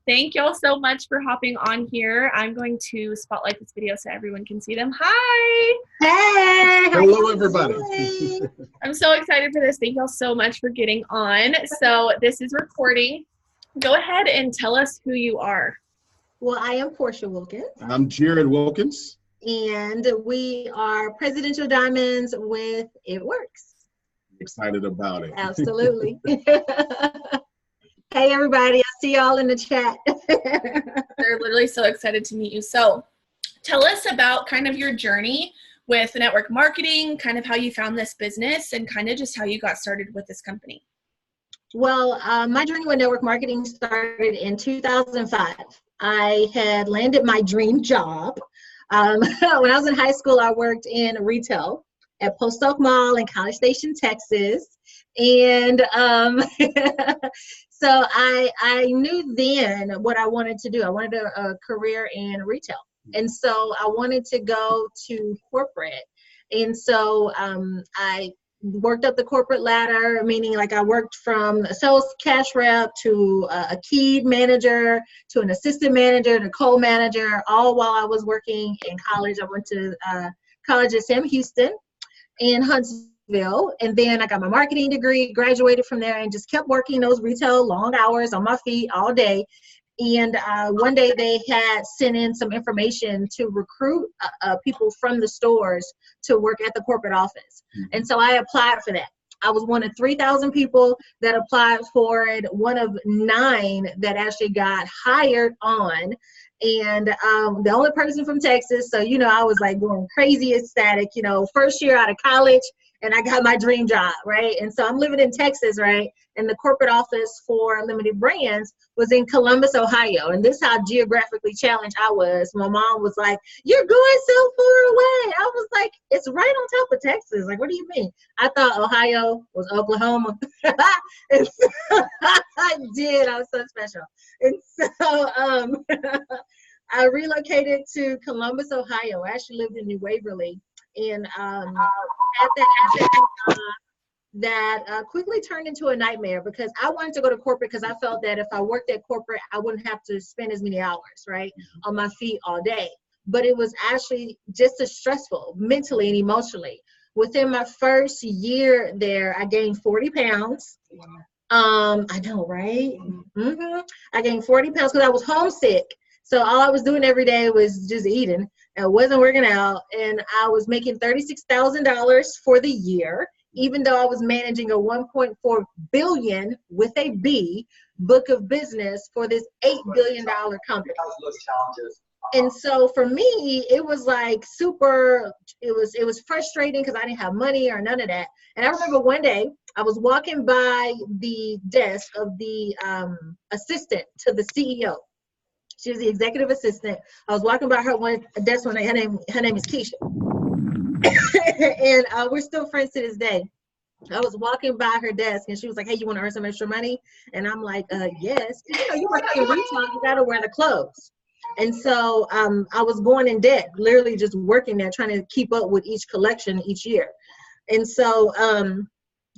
Thank y'all so much for hopping on here. I'm going to spotlight this video so everyone can see them. Hi. Hey. Hello, everybody. I'm so excited for this. Thank y'all so much for getting on. So this is recording. Go ahead and tell us who you are. Well, I am Porshea Wilkins. I'm Jarrod Wilkins. And we are Presidential Diamonds with It Works. Excited about it. Absolutely. Hey, everybody. I see y'all in the chat. They're literally so excited to meet you. So tell us about kind of your journey with network marketing, kind of how you found this business, and kind of just how you got started with this company. Well, my journey with network marketing started in 2005. I had landed my dream job. When I was in high school, I worked in retail at Post Oak Mall in College Station, Texas. And so I knew then what I wanted to do. I wanted a career in retail. And so I wanted to go to corporate. And so I worked up the corporate ladder, meaning like I worked from a sales cash rep to a key manager to an assistant manager to co-manager, all while I was working in college. I went to college at Sam Houston in Huntsville, and then I got my marketing degree, graduated from there, and just kept working those retail long hours on my feet all day. And one day they had sent in some information to recruit people from the stores to work at the corporate office. And so I applied for that. I was one of 3,000 people that applied for it, one of 9 that actually got hired on. And the only person from Texas. So, you know, I was like going crazy ecstatic, you know, first year out of college, and I got my dream job, right? And so I'm living in Texas, right? And the corporate office for Limited Brands was in Columbus, Ohio. And this is how geographically challenged I was. My mom was like, "You're going so far away." I was like, "It's right on top of Texas." Like, what do you mean? I thought Ohio was Oklahoma. And so I did. I was so special. And so I relocated to Columbus, Ohio. I actually lived in New Waverly. And at that quickly turned into a nightmare because I wanted to go to corporate because I felt that if I worked at corporate, I wouldn't have to spend as many hours, right, on my feet all day. But it was actually just as stressful mentally and emotionally. Within my first year there, I gained 40 pounds. I know, right? I gained 40 pounds because I was homesick. So all I was doing every day was just eating. I wasn't working out, and I was making $36,000 for the year, even though I was managing a $1.4 billion with a B book of business for this $8 billion company. And so for me, it was like it was frustrating because I didn't have money or none of that. And I remember one day I was walking by the desk of the assistant to the CEO. She was the executive assistant. I was walking by her desk one day. Her name is Keisha. And we're still friends to this day. I was walking by her desk and she was like, "Hey, you want to earn some extra money?" And I'm like, yes. You know, you work in retail, you got to wear the clothes. And so I was going in debt, literally just working there, trying to keep up with each collection each year. And so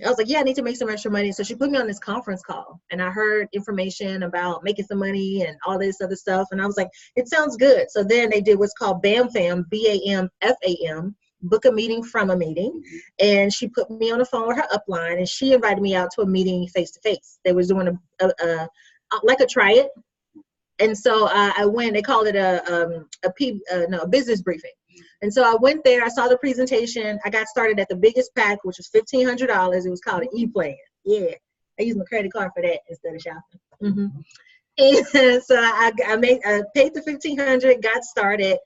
I was like, "Yeah, I need to make some extra money." So she put me on this conference call, and I heard information about making some money and all this other stuff. And I was like, "It sounds good." So then they did what's called BAMFAM, BAMFAM, book a meeting from a meeting. And she put me on the phone with her upline, and she invited me out to a meeting face to face. They was doing like a try it. And so I went. They called it a business briefing. And so I went there, I saw the presentation. I got started at the biggest pack, which was $1,500. It was called an E-Plan. Yeah, I used my credit card for that instead of shopping. And so I paid the $1,500, got started,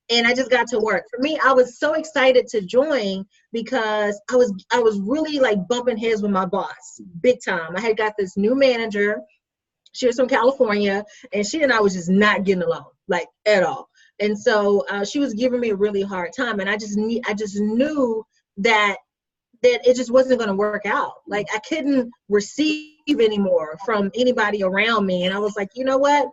and I just got to work. For me, I was so excited to join because I was really like bumping heads with my boss, big time. I had got this new manager. She was from California, and she and I was just not getting along, like at all. And so she was giving me a really hard time, and I just knew that it just wasn't going to work out. Like I couldn't receive anymore from anybody around me, and I was like, you know what?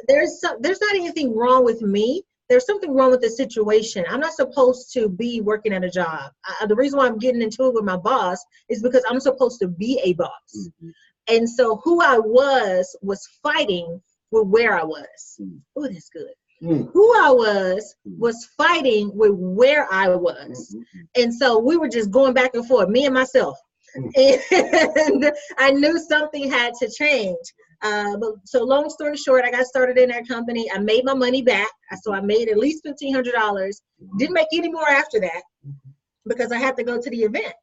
There's not anything wrong with me. There's something wrong with the situation. I'm not supposed to be working at a job. The reason why I'm getting into it with my boss is because I'm supposed to be a boss. And so who I was fighting with where I was. Oh, that's good. Who I was fighting with where I was. And so we were just going back and forth, me and myself. And I knew something had to change. But so long story short, I got started in that company. I made my money back. So I made at least $1,500. Didn't make any more after that because I had to go to the event.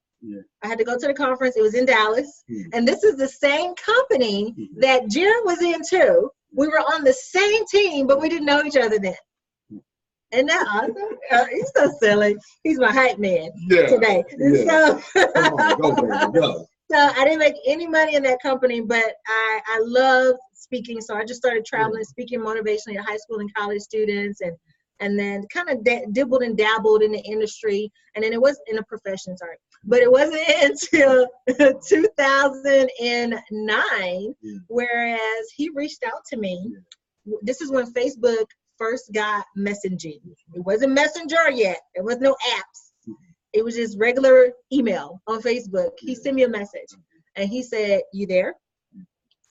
I had to go to the conference. It was in Dallas. And this is the same company that Jarrod was in too. We were on the same team, but we didn't know each other then. Isn't that awesome? He's so silly. He's my hype man today. So, Come on, go. So I didn't make any money in that company, but I love speaking. So I just started traveling, speaking motivationally to high school and college students, and then kind of dibbled and dabbled in the industry. And then it was in a profession, but it wasn't until 2009, whereas he reached out to me. This is when Facebook first got messaging. It wasn't Messenger yet. There was no apps. It was just regular email on Facebook. He sent me a message and he said, "You there?"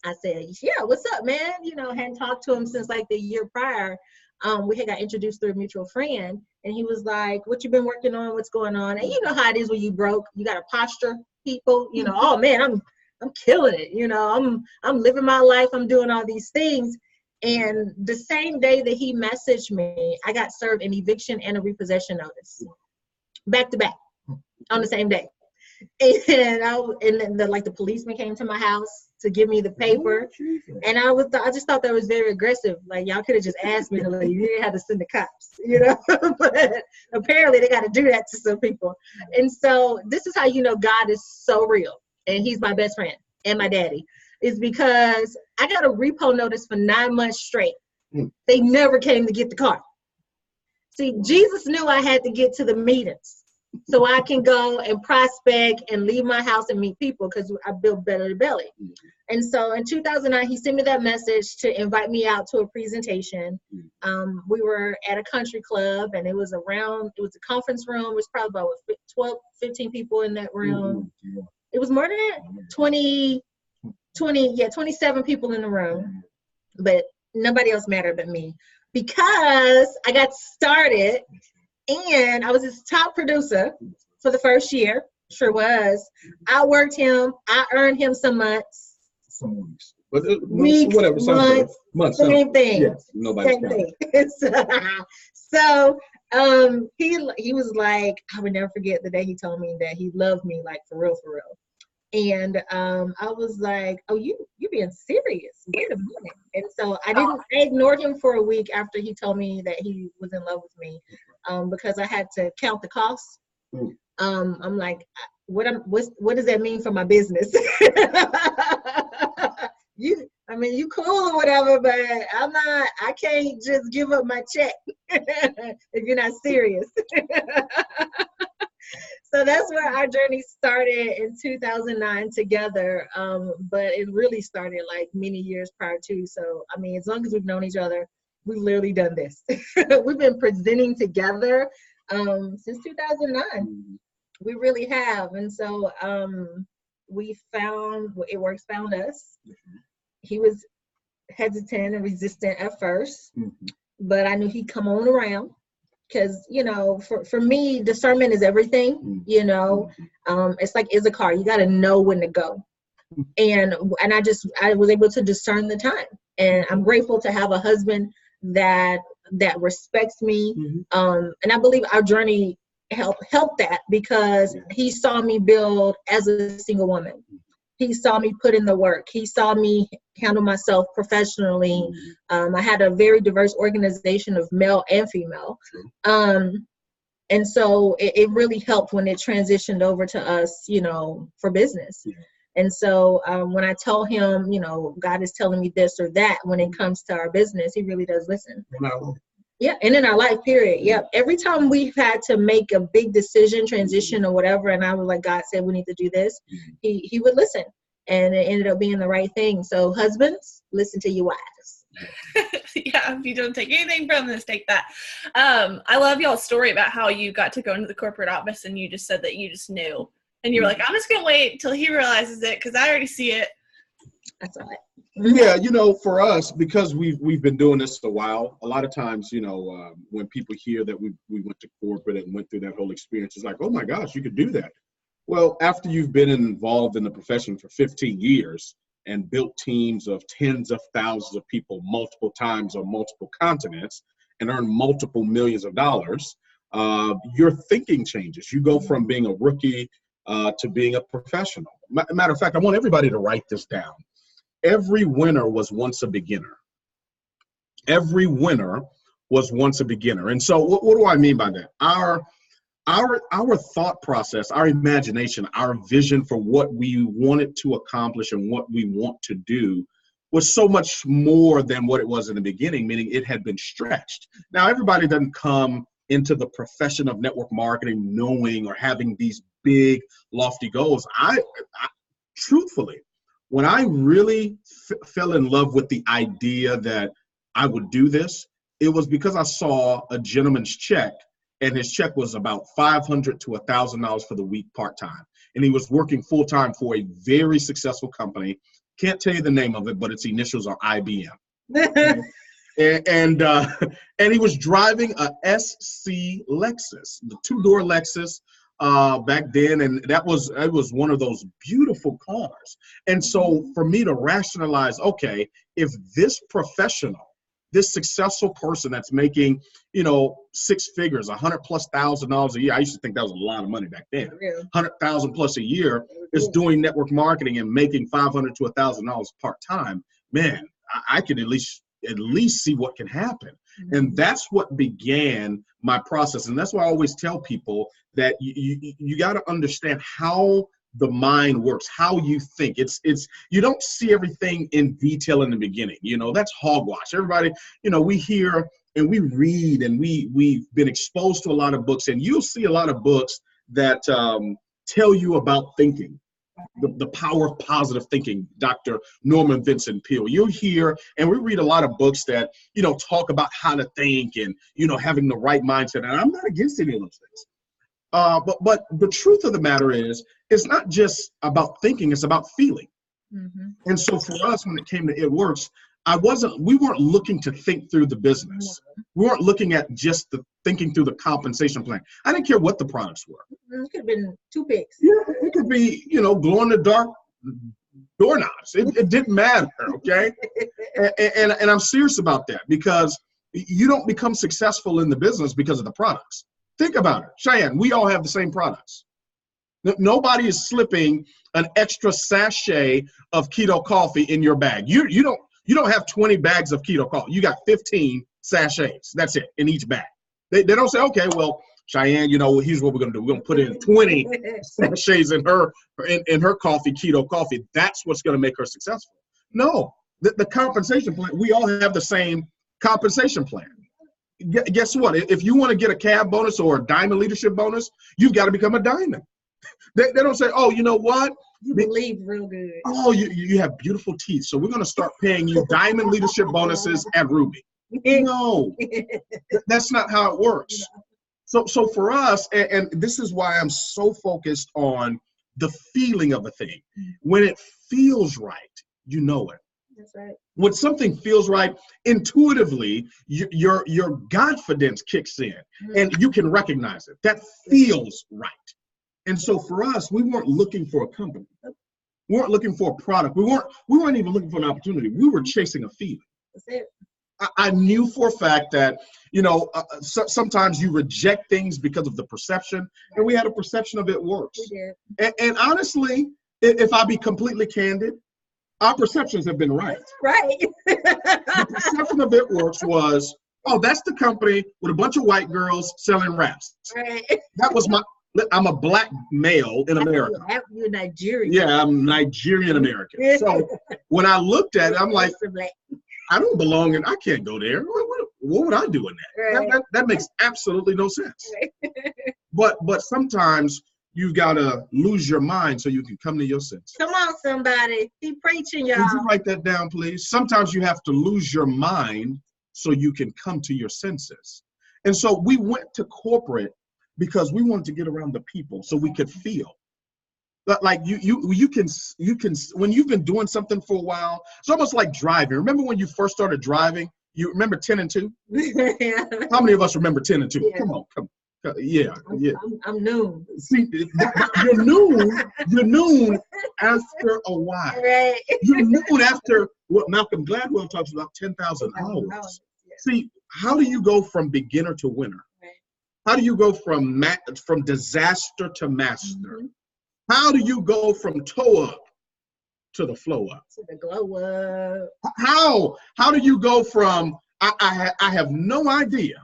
I said, "Yeah, what's up, man?" Hadn't talked to him since like the year prior. We had got introduced through a mutual friend, and he was like, "What you been working on? What's going on?" And you know how it is when you broke. You got to posture people. Oh man, I'm killing it. I'm living my life. I'm doing all these things. And the same day that he messaged me, I got served an eviction and a repossession notice, back to back, on the same day. And then the policeman came to my house to give me the paper, and I just thought that was very aggressive. Like, y'all could have just asked me to leave. You didn't have to send the cops, But apparently they got to do that to some people. And so this is how God is so real, and He's my best friend and my daddy. Is because I got a repo notice for 9 months straight. They never came to get the car. See, Jesus knew I had to get to the meetings so I can go and prospect and leave my house and meet people, because I built Belly to Belly. And so in 2009, he sent me that message to invite me out to a presentation. We were at a country club, and it was a conference room. It was probably about 12, 15 people in that room. It was more than that, 27 people in the room, but nobody else mattered but me, because I got started and I was his top producer for the first year. Sure was. I worked him. I earned him some months. Weeks, whatever, months, same thing. Yes, nobody thing. So he was like, I would never forget the day he told me that he loved me, like for real, for real. And I was like, "Oh, you being serious? Wait a minute!" And so I ignored him for a week after he told me that he was in love with me, because I had to count the costs. I'm like, what does that mean for my business? You cool or whatever, but I can't just give up my check if you're not serious. So that's where our journey started in 2009 together. But it really started like many years prior to. So, as long as we've known each other, we've literally done this. We've been presenting together since 2009. We really have. And so It Works found us. He was hesitant and resistant at first, but I knew he'd come on around. Because, for me, discernment is everything, it's like Issachar. You got to know when to go. And I was able to discern the time. And I'm grateful to have a husband that respects me. And I believe our journey helped that, because he saw me build as a single woman. He saw me put in the work. He saw me handle myself professionally. I had a very diverse organization of male and female. And so it really helped when it transitioned over to us, for business. And so when I told him, God is telling me this or that when it comes to our business, he really does listen. Yeah, and in our life, period. Yep. Every time we've had to make a big decision, transition or whatever, and I was like, God said we need to do this, he would listen. And it ended up being the right thing. So husbands, listen to your wives. Yeah, if you don't take anything from this, take that. I love y'all's story about how you got to go into the corporate office and you just said that you just knew. And you were like, I'm just going to wait till he realizes it because I already see it. That's all right. Yeah, you know, for us, because we've been doing this a while, a lot of times, you know, when people hear that we went to corporate and went through that whole experience, it's like, oh my gosh, you could do that. Well, after you've been involved in the profession for 15 years and built teams of tens of thousands of people multiple times on multiple continents and earned multiple millions of dollars, your thinking changes. You go from being a rookie to being a professional. Matter of fact, I want everybody to write this down. Every winner was once a beginner. Every winner was once a beginner. And so what do I mean by that? Our thought process, our imagination, our vision for what we wanted to accomplish and what we want to do was so much more than what it was in the beginning, meaning it had been stretched. Now, everybody doesn't come into the profession of network marketing knowing or having these big, lofty goals. I truthfully, when I really fell in love with the idea that I would do this, it was because I saw a gentleman's check, and his check was about $500 to $1,000 for the week part-time. And he was working full-time for a very successful company. Can't tell you the name of it, but its initials are IBM. And he was driving a SC Lexus, the two-door Lexus back then, and it was one of those beautiful cars. And so for me to rationalize, okay, if this professional, this successful person that's making, you know, six figures, $100,000+ a year, I used to think that was a lot of money back then, $100,000+ a year, is doing network marketing and making $500 to $1,000 part-time, man, I could at least see what can happen. And that's what began my process. And that's why I always tell people that you got to understand how the mind works, how you think. It's you don't see everything in detail in the beginning. You know, that's hogwash. Everybody, you know, we hear and we read and we've been exposed to a lot of books, and you'll see a lot of books that tell you about thinking. The power of positive thinking, Dr. Norman Vincent Peale. You'll hear, and we read a lot of books that, you know, talk about how to think and, you know, having the right mindset. And I'm not against any of those things. But the truth of the matter is, it's not just about thinking, it's about feeling. And so for us, when it came to It Works, we weren't looking to think through the business. We weren't looking at just thinking through the compensation plan. I didn't care what the products were. It could have been toothpicks. Yeah, it could be, you know, glow in the dark doorknobs. It didn't matter, okay? and I'm serious about that, because you don't become successful in the business because of the products. Think about it. Cheyenne, we all have the same products. Nobody is slipping an extra sachet of keto coffee in your bag. You don't have 20 bags of keto coffee. You got 15 sachets. That's it, in each bag. They don't say, okay, well, Cheyenne, you know, here's what we're gonna do. We're gonna put in 20 sachets in her coffee, keto coffee. That's what's gonna make her successful. No, the compensation plan, we all have the same compensation plan. Guess what? If you want to get a CAB bonus or a diamond leadership bonus, you've got to become a diamond. They don't say, oh, you know what? You believe real good. Oh, you have beautiful teeth, so we're going to start paying you diamond leadership bonuses at Ruby. No, that's not how it works. So for us, and this is why I'm so focused on the feeling of a thing. When it feels right, you know it. That's right. When something feels right, intuitively, your confidence kicks in, and you can recognize it. That feels right. And so for us, we weren't looking for a company. We weren't looking for a product. We weren't even looking for an opportunity. We were chasing a feeling. That's it. I knew for a fact that, you know, sometimes you reject things because of the perception, and we had a perception of It Works. We did. And honestly, if I be completely candid, our perceptions have been right. Right. The perception of It Works was, oh, that's the company with a bunch of white girls selling wraps. Right. That was I'm a black male in America. You're Nigerian. Yeah, I'm Nigerian American. So when I looked at it, I'm like, I don't belong in, I can't go there. What would I do in that? Right. That makes absolutely no sense. But sometimes you've got to lose your mind so you can come to your senses. Come on, somebody. Keep preaching, y'all. Would you write that down, please? Sometimes you have to lose your mind so you can come to your senses. And so we went to corporate because we wanted to get around the people so we could feel. Like you can when you've been doing something for a while, it's almost like driving. Remember when you first started driving? You remember 10 and 2? Yeah. How many of us remember 10 and 2? Yeah. Come on. Yeah. I'm noon. See, you're noon after a while. Right. You're noon after what Malcolm Gladwell talks about, 10,000 hours. See, how do you go from beginner to winner? Right. How do you go from disaster to master? How do you go from toe up to the flow up? To the glow up. How do you go from I have no idea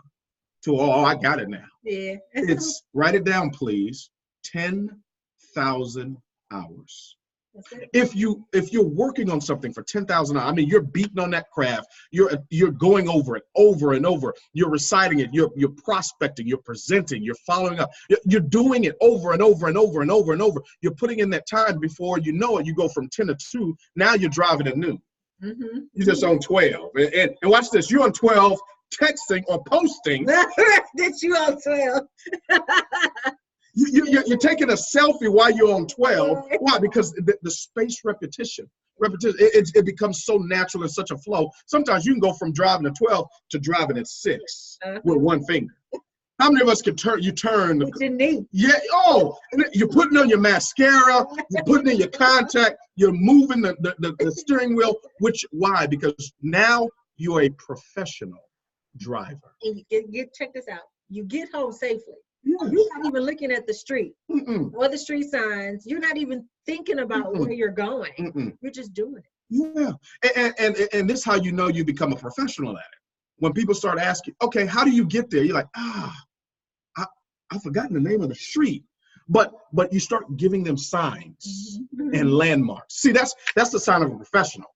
to I got it now? Yeah. It's write it down, please. 10,000 hours. If you're working on something for 10,000 hours, I mean, you're beating on that craft. You're going over it over and over. You're reciting it. You're prospecting. You're presenting. You're following up. You're doing it over and over and over and over and over. You're putting in that time. Before you know it, you go from 10 to 2. Now you're driving at noon. You're just on 12. And watch this. You're on 12, texting or posting. That you on 12. You're taking a selfie while you're on 12. Why? Because the space repetition, it becomes so natural and such a flow. Sometimes you can go from driving at 12 to driving at 6 with one finger. How many of us can turn? With your knee. Yeah. Oh, and you're putting on your mascara. You're putting in your contact. You're moving the steering wheel. Why? Because now you're a professional driver. And check this out. You get home safely. Yes. You're not even looking at the street or the street signs. You're not even thinking about where you're going. You're just doing it. Yeah. And this is how you know you become a professional at it. When people start asking, okay, how do you get there? You're like, I've forgotten the name of the street. But you start giving them signs and landmarks. See, that's the sign of a professional.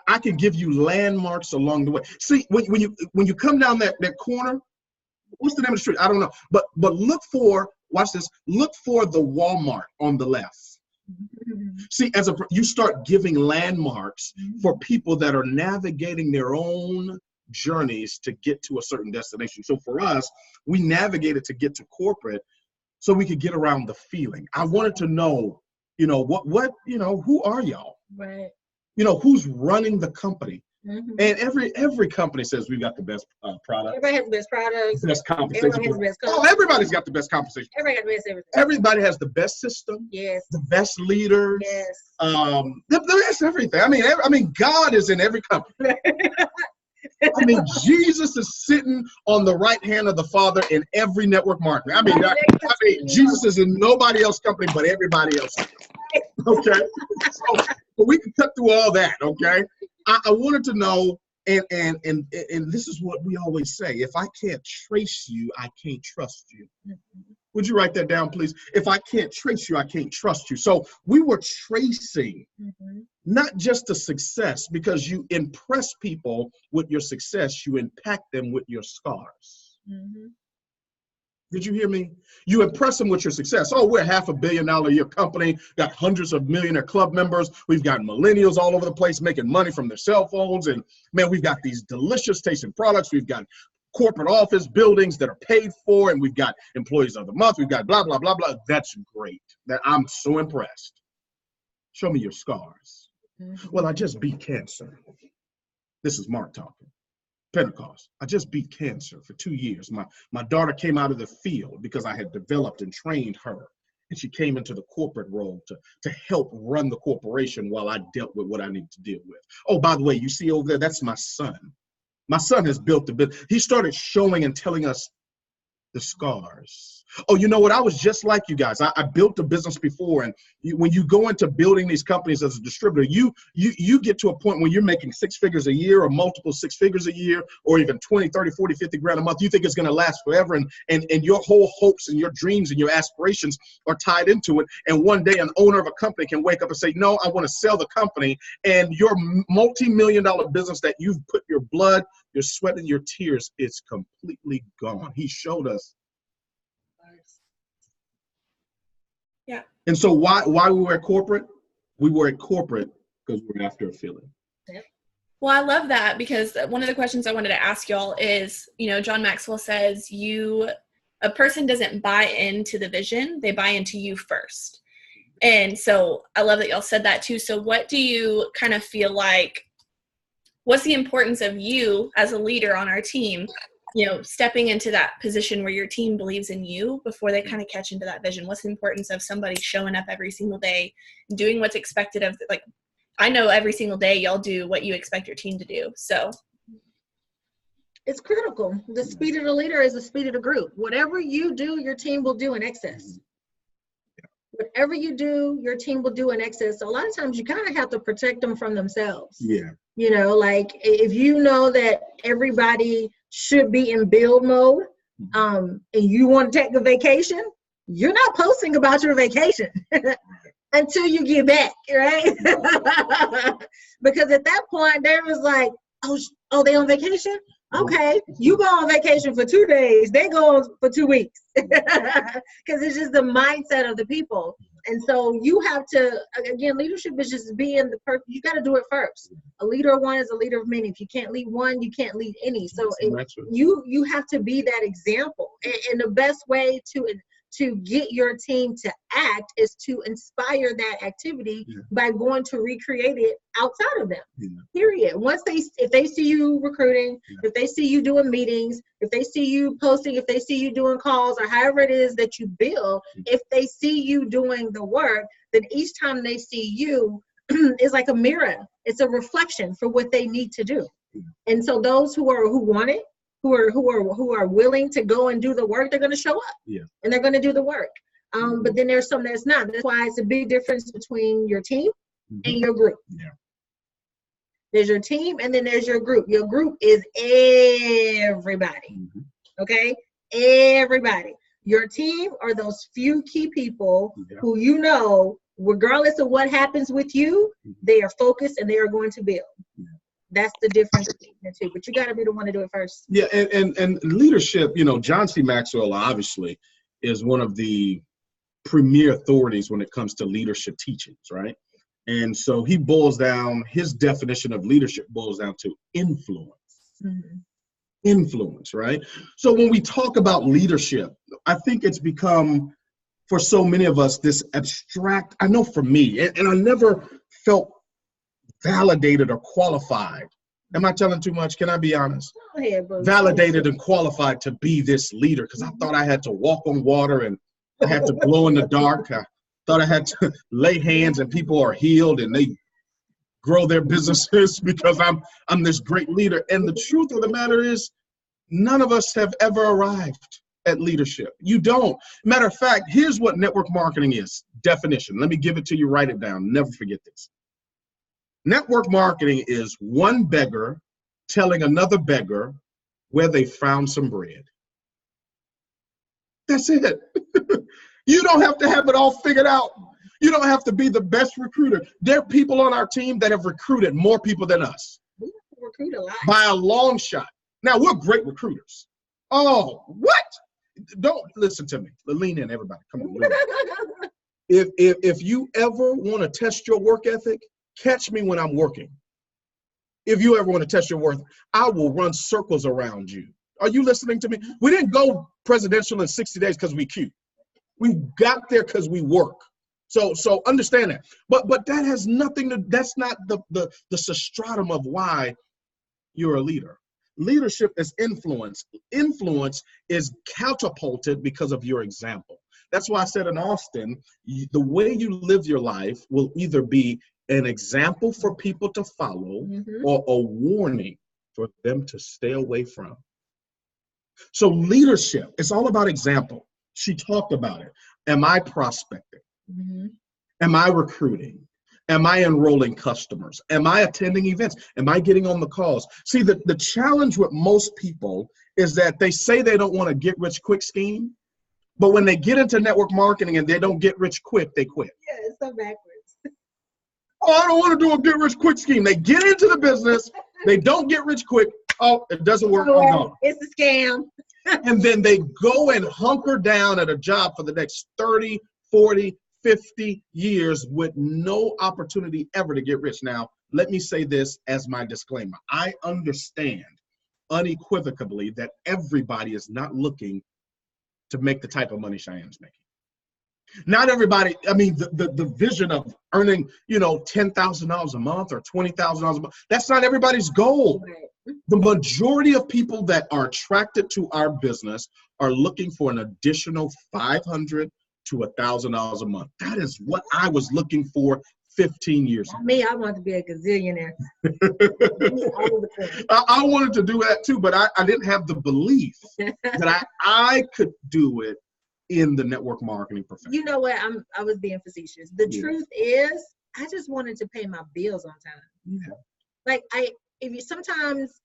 I can give you landmarks along the way. See, when you come down that corner, what's the name of the street? I don't know. But look for, watch this, look for the Walmart on the left. See, you start giving landmarks for people that are navigating their own journeys to get to a certain destination. So for us, we navigated to get to corporate so we could get around the feeling. I wanted to know, who are y'all? Right. Who's running the company? And every company says we've got the best product. Everybody has the best products. Best compensation. Everybody has the best everybody's got the best compensation. Everybody got the best everything. Everybody has the best system. Yes. The best leaders. Yes. The best everything. I mean, God is in every company. I mean, Jesus is sitting on the right hand of the Father in every network marketing. I mean, Jesus is in nobody else's company but everybody else. Okay, so we can cut through all that. Okay, I wanted to know, and this is what we always say: if I can't trace you, I can't trust you. Would you write that down, please? If I can't trace you, I can't trust you. So we were tracing not just the success, because you impress people with your success, you impact them with your scars. Did you hear me? You impress them with your success. Oh, we're $500 million a year company, got hundreds of millionaire club members. We've got millennials all over the place making money from their cell phones. And man, we've got these delicious tasting products. We've got corporate office buildings that are paid for, and we've got employees of the month. We've got blah, blah, blah, blah. That's great. I'm so impressed. Show me your scars. Well, I just beat cancer. This is Mark talking. Pentecost. I just beat cancer for 2 years. My daughter came out of the field because I had developed and trained her. And she came into the corporate role to help run the corporation while I dealt with what I needed to deal with. Oh, by the way, you see over there, that's my son. My son has built the business. He started showing and telling us the scars. Oh, you know what? I was just like you guys. I built a business before, and when you go into building these companies as a distributor, you get to a point where you're making 6 figures a year or multiple 6 figures a year, or even 20, 30, 40, 50 grand a month. You think it's going to last forever, and your whole hopes and your dreams and your aspirations are tied into it. And one day an owner of a company can wake up and say, no, I want to sell the company, and your multi-million-dollar business that you've put your blood, your sweat, and your tears, it's completely gone. He showed us. Yeah. And so why we were at corporate? We were at corporate because we're after a feeling. Yep. Well, I love that, because one of the questions I wanted to ask y'all is, John Maxwell says a person doesn't buy into the vision, they buy into you first. And so I love that y'all said that too. So what do you kind of feel like, what's the importance of you as a leader on our team, you know, stepping into that position where your team believes in you before they kind of catch into that vision? What's the importance of somebody showing up every single day, doing what's expected of, like, I know every single day y'all do what you expect your team to do. So it's critical. The speed of the leader is the speed of the group. Whatever you do, your team will do in excess. Whatever you do, your team will do in excess. So a lot of times you kind of have to protect them from themselves. Yeah. You know, like if you know that everybody should be in build mode, and you want to take a vacation, you're not posting about your vacation until you get back, right? Because at that point, they was like, oh, they on vacation? Okay, you go on vacation for 2 days, they go for 2 weeks. Because it's just the mindset of the people. And so you have to, again, leadership is just being the person. You got to do it first. A leader of one is a leader of many. If you can't lead one, you can't lead any. So you have to be that example. And the best way to get your team to act is to inspire that activity by going to recreate it outside of them. Period. If they see you recruiting, if they see you doing meetings, if they see you posting, if they see you doing calls, or however it is that you build, if they see you doing the work, then each time they see you is like a mirror. It's a reflection for what they need to do. And so those who want it, who are willing to go and do the work, they're going to show up, and they're going to do the work. But then there's some that's not. That's why it's a big difference between your team and your group. There's your team, and then there's your group. Your group is everybody. Okay, everybody. Your team are those few key people who, you know, regardless of what happens with you, they are focused and they are going to build. That's the difference between the two, but you got to be the one to do it first. Yeah, and leadership, you know, John C. Maxwell obviously is one of the premier authorities when it comes to leadership teachings, right? And so he boils down, his definition of leadership boils down to influence. Influence, right? So when we talk about leadership, I think it's become, for so many of us, this abstract, I know for me, and I never felt validated or qualified. Am I telling too much? Can I be honest? Go ahead, bro. Validated and qualified to be this leader, because I thought I had to walk on water and I had to glow in the dark. I thought I had to lay hands and people are healed and they grow their businesses because I'm this great leader. And the truth of the matter is, none of us have ever arrived at leadership. You don't. Matter of fact, here's what network marketing is. Definition. Let me give it to you. Write it down. Never forget this. Network marketing is one beggar telling another beggar where they found some bread. That's it. You don't have to have it all figured out. You don't have to be the best recruiter. There are people on our team that have recruited more people than us. We recruit a lot. By a long shot. Now, we're great recruiters. Oh, what? Don't listen to me. Lean in, everybody. Come on. If you ever want to test your work ethic, catch me when I'm working. If you ever want to test your worth, I will run circles around you. Are you listening to me? We didn't go presidential in 60 days because we cute. We got there because we work. So understand that. But that has nothing to, that's not the substratum of why you're a leader. Leadership is influence. Influence is catapulted because of your example. That's why I said in Austin, the way you live your life will either be an example for people to follow or a warning for them to stay away from. So leadership, it's all about example. She talked about it. Am I prospecting? Am I recruiting? Am I enrolling customers? Am I attending events? Am I getting on the calls? See, the challenge with most people is that they say they don't want a get rich quick scheme, but when they get into network marketing and they don't get rich quick, they quit. Yeah, it's so backwards. Oh, I don't want to do a get rich quick scheme. They get into the business, they don't get rich quick. Oh, it doesn't work. I'm gone. It's a scam. And then they go and hunker down at a job for the next 30, 40, 50 years with no opportunity ever to get rich. Now, let me say this as my disclaimer. I understand unequivocally that everybody is not looking to make the type of money Cheyenne's making. Not everybody, I mean, the vision of earning, $10,000 a month or $20,000 a month, that's not everybody's goal. Right. The majority of people that are attracted to our business are looking for an additional $500 to $1,000 a month. That is what I was looking for 15 years ago. Me, I want to be a gazillionaire. I wanted to do that too, but I didn't have the belief that I could do it in the network marketing profession. You know what? I was being facetious. The truth is, I just wanted to pay my bills on time. Yeah. Like sometimes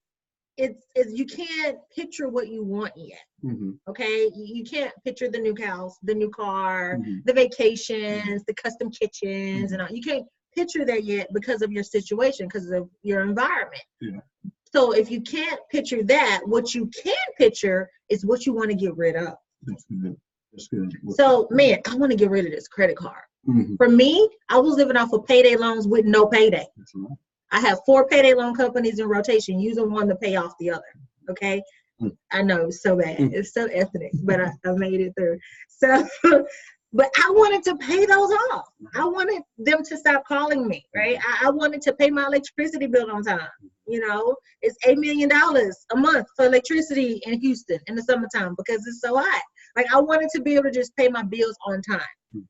it's you can't picture what you want yet. Mm-hmm. Okay, you can't picture the new house, the new car, Mm-hmm. the vacations, the custom kitchens, and all. You can't picture that yet because of your situation, because of your environment. Yeah. So if you can't picture that, what you can picture is what you want to get rid of. That's good. That's good. So, man, I want to get rid of this credit card. Mm-hmm. For me, I was living off of payday loans with no payday. That's right. I have 4 payday loan companies in rotation, using one to pay off the other. Okay. I know it's so bad. It's so ethnic, but I made it through. So, but I wanted to pay those off. I wanted them to stop calling me, right? I wanted to pay my electricity bill on time. It's $8 million a month for electricity in Houston in the summertime because it's so hot. Like, I wanted to be able to just pay my bills on time.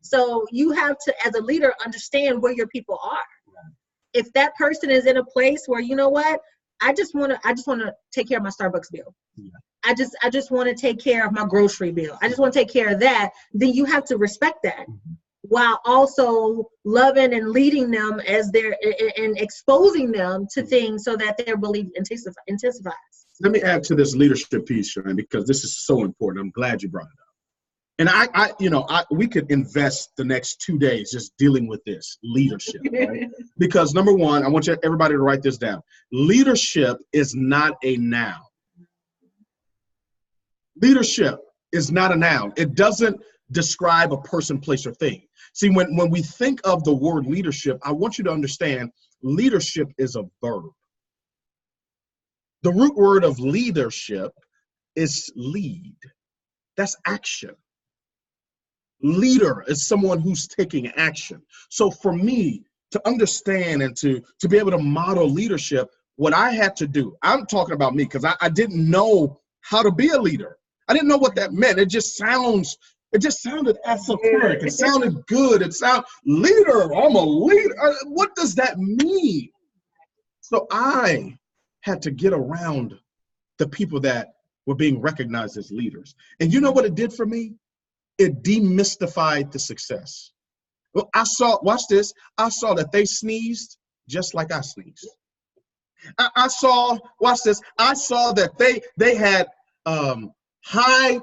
So you have to, as a leader, understand where your people are. If that person is in a place where, you know what, I just want to take care of my Starbucks bill. Yeah. I just want to take care of my grocery bill. I just want to take care of that. Then you have to respect that, while also loving and leading them as they're and exposing them to things so that their belief intensifies. Let me add to this leadership piece, Sharon, because this is so important. I'm glad you brought it up. And we could invest the next 2 days just dealing with this leadership, right? Because number one, I want everybody to write this down. Leadership is not a noun. Leadership is not a noun. It doesn't describe a person, place, or thing. See, when we think of the word leadership, I want you to understand leadership is a verb. The root word of leadership is lead. That's action. Leader is someone who's taking action. So for me to understand and to be able to model leadership, what I had to do, I'm talking about me because I didn't know how to be a leader. I didn't know what that meant. It just sounded esoteric. It sounded good. It sounded leader. I'm a leader. What does that mean? So I had to get around the people that were being recognized as leaders. And you know what it did for me? It demystified the success. Well, watch this. I saw that they sneezed just like I sneezed. I saw that they had high,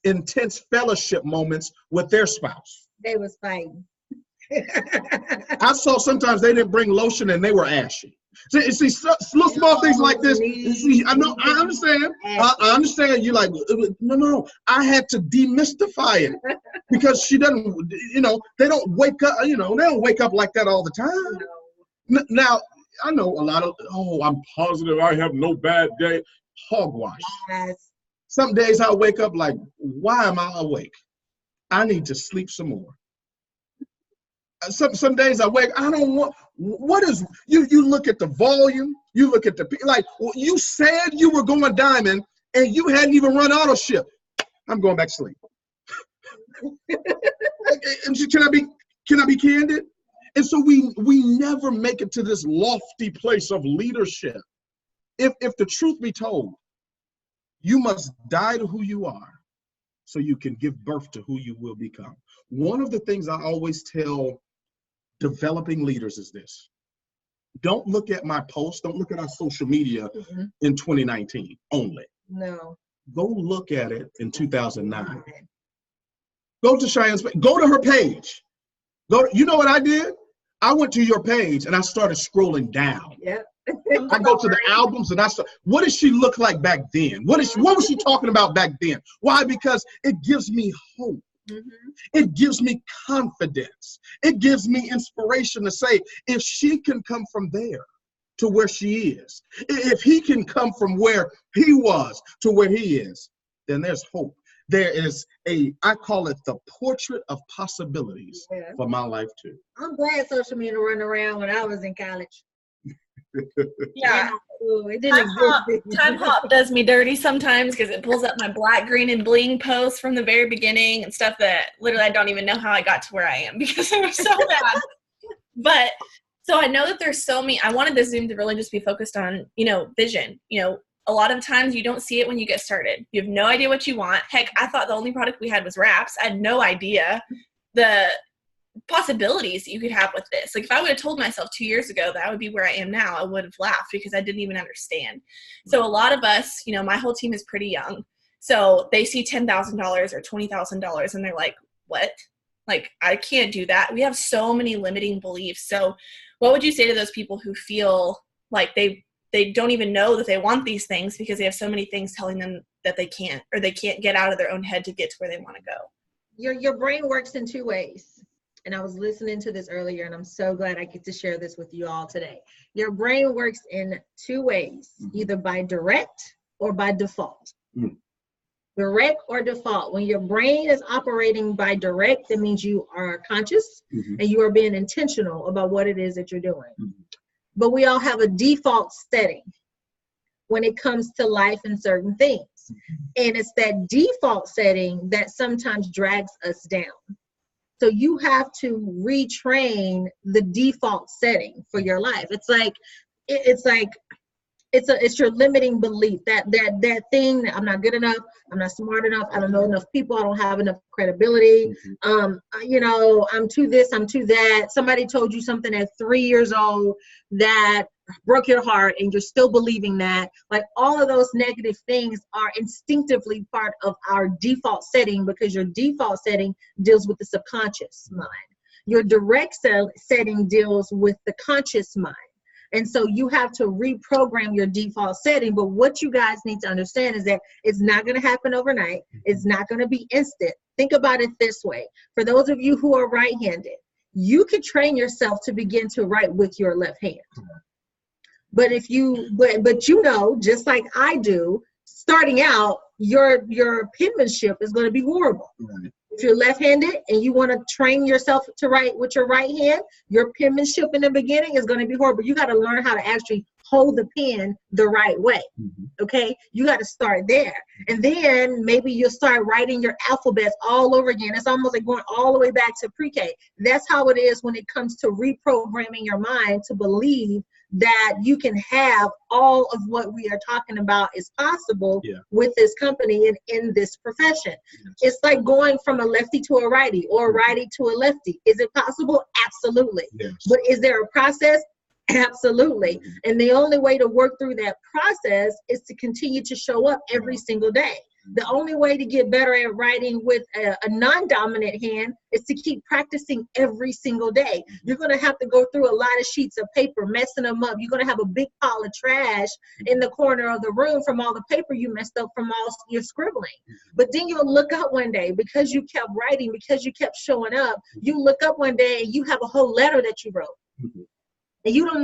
intense fellowship moments with their spouse. They was fighting. I saw sometimes they didn't bring lotion and they were ashy. See, little small things like this. See, I understand. I understand. You're like, no. I had to demystify it because she doesn't. They don't wake up. They don't wake up like that all the time. Now, I know a lot of. Oh, I'm positive I have no bad day. Hogwash. Yes. Some days I wake up like, why am I awake? I need to sleep some more. Some days I wake, I don't want, what is, you look at the volume, you look at you said you were going diamond and you hadn't even run auto ship. I'm going back to sleep. Can I be candid? And so we never make it to this lofty place of leadership. If the truth be told, you must die to who you are so you can give birth to who you will become. One of the things I always tell developing leaders is this. Don't look at my posts. Don't look at our social media in 2019 only. No. Go look at it in 2009. Go to Cheyenne's page. Go to her page. You know what I did? I went to your page and I started scrolling down. Yep. I go to the albums and what did she look like back then? What was she talking about back then? Why? Because it gives me hope. It gives me confidence. It gives me inspiration to say, if she can come from there to where she is, if he can come from where he was to where he is, then there's hope. there is I call it the portrait of possibilities for my life too. I'm glad social media running around when I was in college. Yeah. It didn't exist. Time Hop does me dirty sometimes because it pulls up my black, green, and bling posts from the very beginning and stuff that literally I don't even know how I got to where I am because it was so bad. But so I know that there's so many. I wanted the Zoom to really just be focused on, vision. A lot of times you don't see it when you get started. You have no idea what you want. Heck, I thought the only product we had was wraps. I had no idea the possibilities that you could have with this. Like if I would have told myself 2 years ago that I would be where I am now, I would have laughed because I didn't even understand. So a lot of us, my whole team is pretty young. So they see $10,000 or $20,000 and they're like, what? Like, I can't do that. We have so many limiting beliefs. So what would you say to those people who feel like they don't even know that they want these things because they have so many things telling them that they can't, or they can't get out of their own head to get to where they want to go? Your brain works in two ways. And I was listening to this earlier, and I'm so glad I get to share this with you all today. Your brain works in two ways, either by direct or by default. Direct or default. When your brain is operating by direct, that means you are conscious and you are being intentional about what it is that you're doing. But we all have a default setting when it comes to life and certain things. And it's that default setting that sometimes drags us down. So you have to retrain the default setting for your life. It's your limiting belief, that thing that I'm not good enough, I'm not smart enough, I don't know enough people, I don't have enough credibility. I'm too this, I'm too that. Somebody told you something at 3 years old that broke your heart and you're still believing that. Like all of those negative things are instinctively part of our default setting because your default setting deals with the subconscious mind. Your direct setting deals with the conscious mind. And so you have to reprogram your default setting. But what you guys need to understand is that it's not going to happen overnight. It's not going to be instant. Think about it this way. For those of you who are right-handed, you could train yourself to begin to write with your left hand. But just like I do, starting out, your penmanship is going to be horrible. Right. If you're left-handed and you want to train yourself to write with your right hand, your penmanship in the beginning is going to be horrible. You got to learn how to actually hold the pen the right way. Okay? You got to start there. And then maybe you'll start writing your alphabets all over again. It's almost like going all the way back to pre-K. That's how it is when it comes to reprogramming your mind to believe that you can have all of what we are talking about is possible with this company and in this profession. It's like going from a lefty to a righty or a righty to a lefty. Is it possible? Absolutely. But is there a process? Absolutely. And the only way to work through that process is to continue to show up every single day. The only way to get better at writing with a non-dominant hand is to keep practicing every single day. You're going to have to go through a lot of sheets of paper, messing them up. You're going to have a big pile of trash in the corner of the room from all the paper you messed up from all your scribbling. But then you'll look up one day because you kept writing, because you kept showing up. You look up one day and you have a whole letter that you wrote. And you don't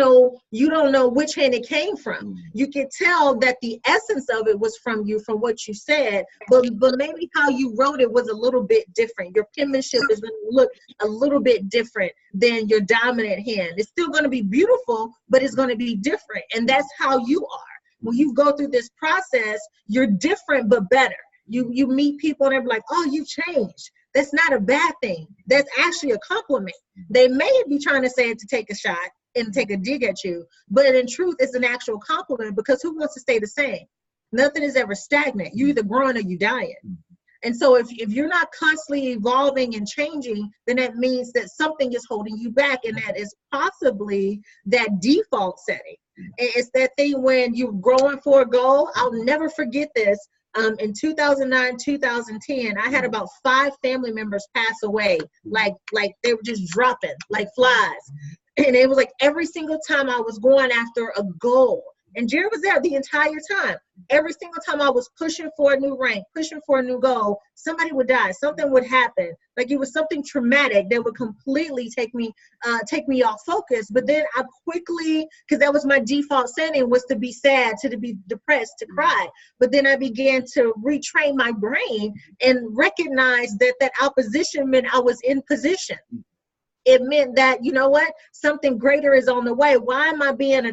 know which hand it came from. You can tell that the essence of it was from you, from what you said, but maybe how you wrote it was a little bit different. Your penmanship is going to look a little bit different than your dominant hand. It's still going to be beautiful, but it's going to be different. And that's how you are. When you go through this process, you're different, but better. You meet people and they're like, oh, you changed. That's not a bad thing. That's actually a compliment. They may be trying to say it to take a shot and take a dig at you, but in truth, it's an actual compliment because who wants to stay the same? Nothing is ever stagnant. You either growing or you dying. And so if you're not constantly evolving and changing, then that means that something is holding you back, and that is possibly that default setting. It's that thing when you're growing for a goal. I'll never forget this. In 2009, 2010, I had about 5 family members pass away, like they were just dropping like flies. And it was like every single time I was going after a goal, And Jarrod was there the entire time. Every single time I was pushing for a new rank, pushing for a new goal, somebody would die. Something would happen. Like it was something traumatic that would completely take me off focus. But then I quickly, because that was my default setting, was to be sad, to be depressed, to cry. But then I began to retrain my brain and recognize that that opposition meant I was in position. It meant that, you know what, something greater is on the way. Why am I being,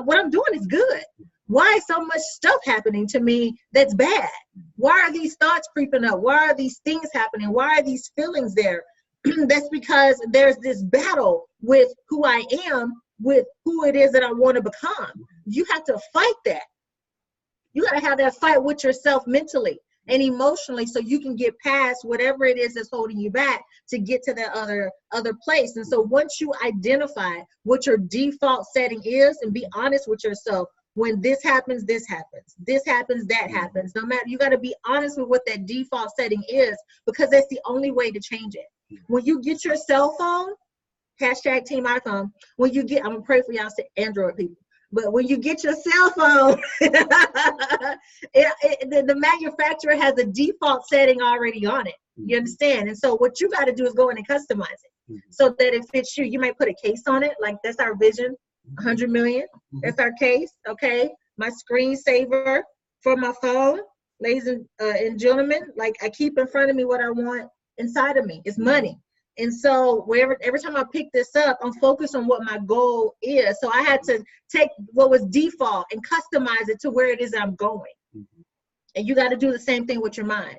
what I'm doing is good. Why is so much stuff happening to me that's bad? Why are these thoughts creeping up? Why are these things happening? Why are these feelings there? That's because there's this battle with who I am, with who it is that I want to become. You have to fight that. You got to have that fight with yourself mentally and emotionally, so you can get past whatever it is that's holding you back to get to that other place. And so once you identify what your default setting is and be honest with yourself, when this happens, that happens. No matter, you got to be honest with what that default setting is, because that's the only way to change it. When you get your cell phone, hashtag team iPhone, when you get, I'm gonna pray for y'all Android people. But when you get your cell phone, the manufacturer has a default setting already on it. You understand? And so what you got to do is go in and customize it so that it fits you. You might put a case on it, like that's our vision, 100 million. That's our case, okay? My screensaver for my phone, ladies and gentlemen, like I keep in front of me what I want inside of me. It's money. And so every time I pick this up, I'm focused on what my goal is. So I had to take what was default and customize it to where it is I'm going. And you got to do the same thing with your mind.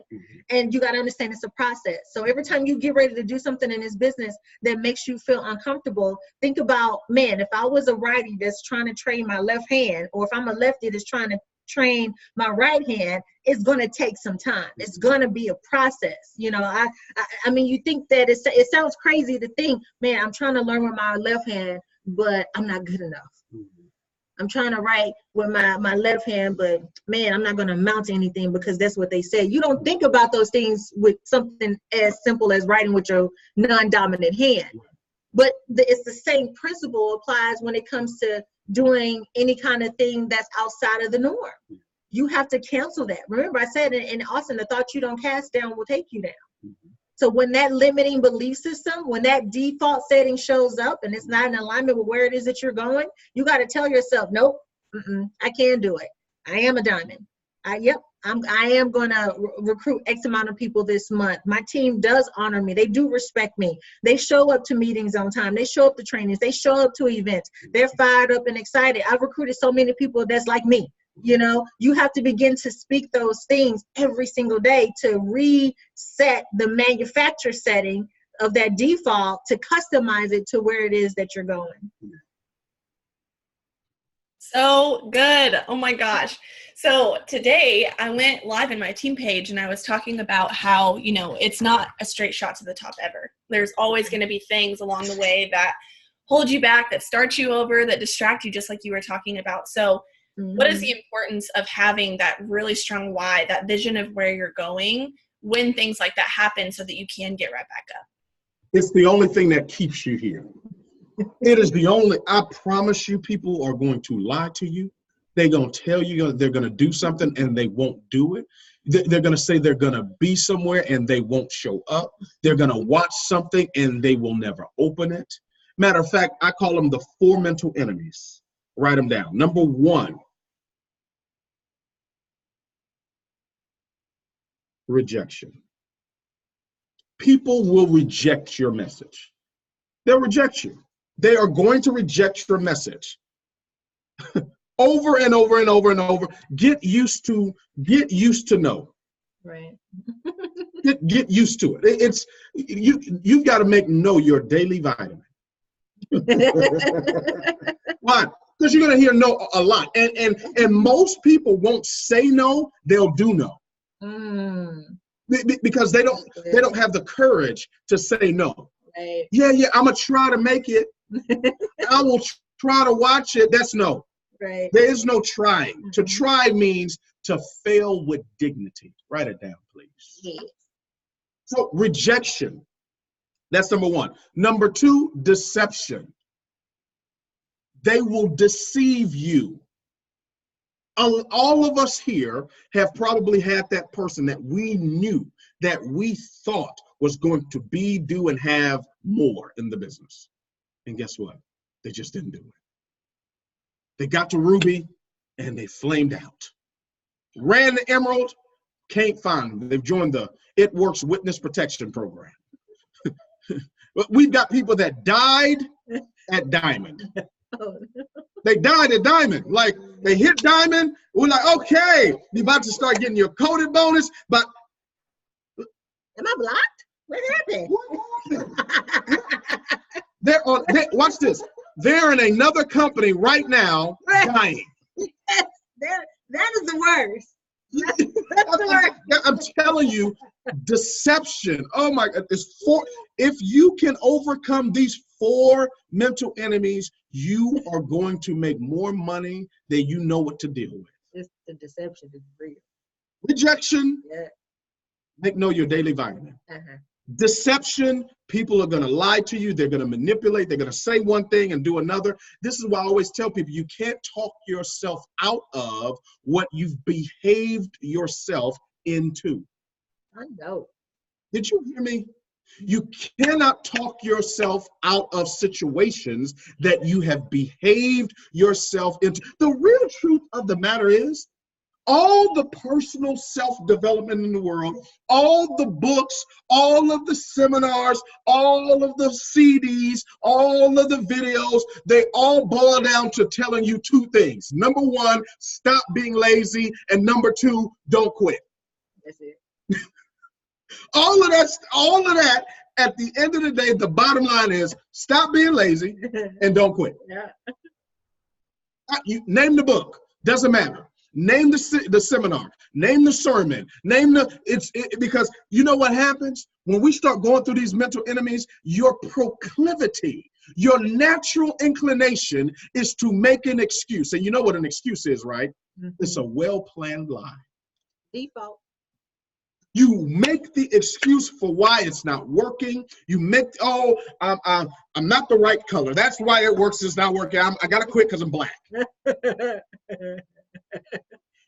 And you got to understand it's a process. So every time you get ready to do something in this business that makes you feel uncomfortable, think about, man, if I was a righty that's trying to train my left hand, or if I'm a lefty that's trying to train my right hand, it's going to take some time. It's going to be a process. You know, I mean, you think that it sounds crazy to think, man, I'm trying to learn with my left hand, but I'm not good enough. I'm trying to write with my left hand, but man, I'm not going to amount to anything because that's what they say. You don't think about those things with something as simple as writing with your non-dominant hand. But it's the same principle applies when it comes to doing any kind of thing that's outside of the norm. You have to cancel that. Remember, I said in Austin, the thought you don't cast down will take you down. So when that limiting belief system, when that default setting shows up and it's not in alignment with where it is that you're going, you got to tell yourself, nope, I can't do it. I am a diamond. I am going to recruit X amount of people this month. My team does honor me. They do respect me. They show up to meetings on time. They show up to trainings. They show up to events. They're fired up and excited. I've recruited so many people that's like me. You know, you have to begin to speak those things every single day to reset the manufacturer setting of that default to customize it to where it is that you're going. So good. Oh my gosh. So today I went live in my team page and I was talking about how, you know, it's not a straight shot to the top ever. There's always going to be things along the way that hold you back, that start you over, that distract you, just like you were talking about. So what is the importance of having that really strong why, that vision of where you're going when things like that happen so that you can get right back up? It's the only thing that keeps you here. It is the only, I promise you, people are going to lie to you. They're going to tell you they're going to do something and they won't do it. They're going to say they're going to be somewhere and they won't show up. They're going to watch something and they will never open it. Matter of fact, I call them the 4 mental enemies. Write them down. Number 1, rejection. People will reject your message. They'll reject you. They are going to reject your message over and over and over and over. Get used to no. Right. get used to it. It's you've got to make no your daily vitamin. Why? Because you're going to hear no a lot. And most people won't say no, they'll do no. Because they don't have the courage to say no. Right. Yeah, I'm gonna try to make it. I will try to watch it. That's no. Right. There is no trying. To try means to fail with dignity. Write it down, please. Yes. So rejection. That's number 1. Number 2, deception. They will deceive you. All of us here have probably had that person that we knew, that we thought was going to be, do, and have more in the business. And guess what? They just didn't do it. They got to Ruby and they flamed out. Ran the Emerald, can't find them. They've joined the It Works Witness Protection Program. But we've got people that died at Diamond. They died at Diamond. Like, they hit Diamond. We're like, okay, you're about to start getting your coded bonus, but am I blocked? What happened? Watch this. They're in another company right now, dying. Yes, that is the worst. That's the worst. I'm telling you, deception. Oh my God, if you can overcome these 4 mental enemies, you are going to make more money than you know what to deal with. It's the deception is real. Rejection. Yeah. Make know your daily vitamin. Uh-huh. Deception, people are going to lie to you. They're going to manipulate. They're going to say one thing and do another. This is why I always tell people, you can't talk yourself out of what you've behaved yourself into. I know. Did you hear me? You cannot talk yourself out of situations that you have behaved yourself into. The real truth of the matter is, all the personal self-development in the world, all the books, all of the seminars, all of the CDs, all of the videos, they all boil down to telling you 2 things. Number 1, stop being lazy. And number 2, don't quit. That's it. All of that, at the end of the day, the bottom line is stop being lazy and don't quit. Yeah. You name the book, doesn't matter. Name the seminar, name the sermon, because you know what happens when we start going through these mental enemies. Your proclivity, your natural inclination is to make an excuse. And you know what an excuse is, right? Mm-hmm. It's a well-planned lie. Default. You make the excuse for why it's not working. You make, I'm not the right color. That's why it works. It's not working. I got to quit because I'm black.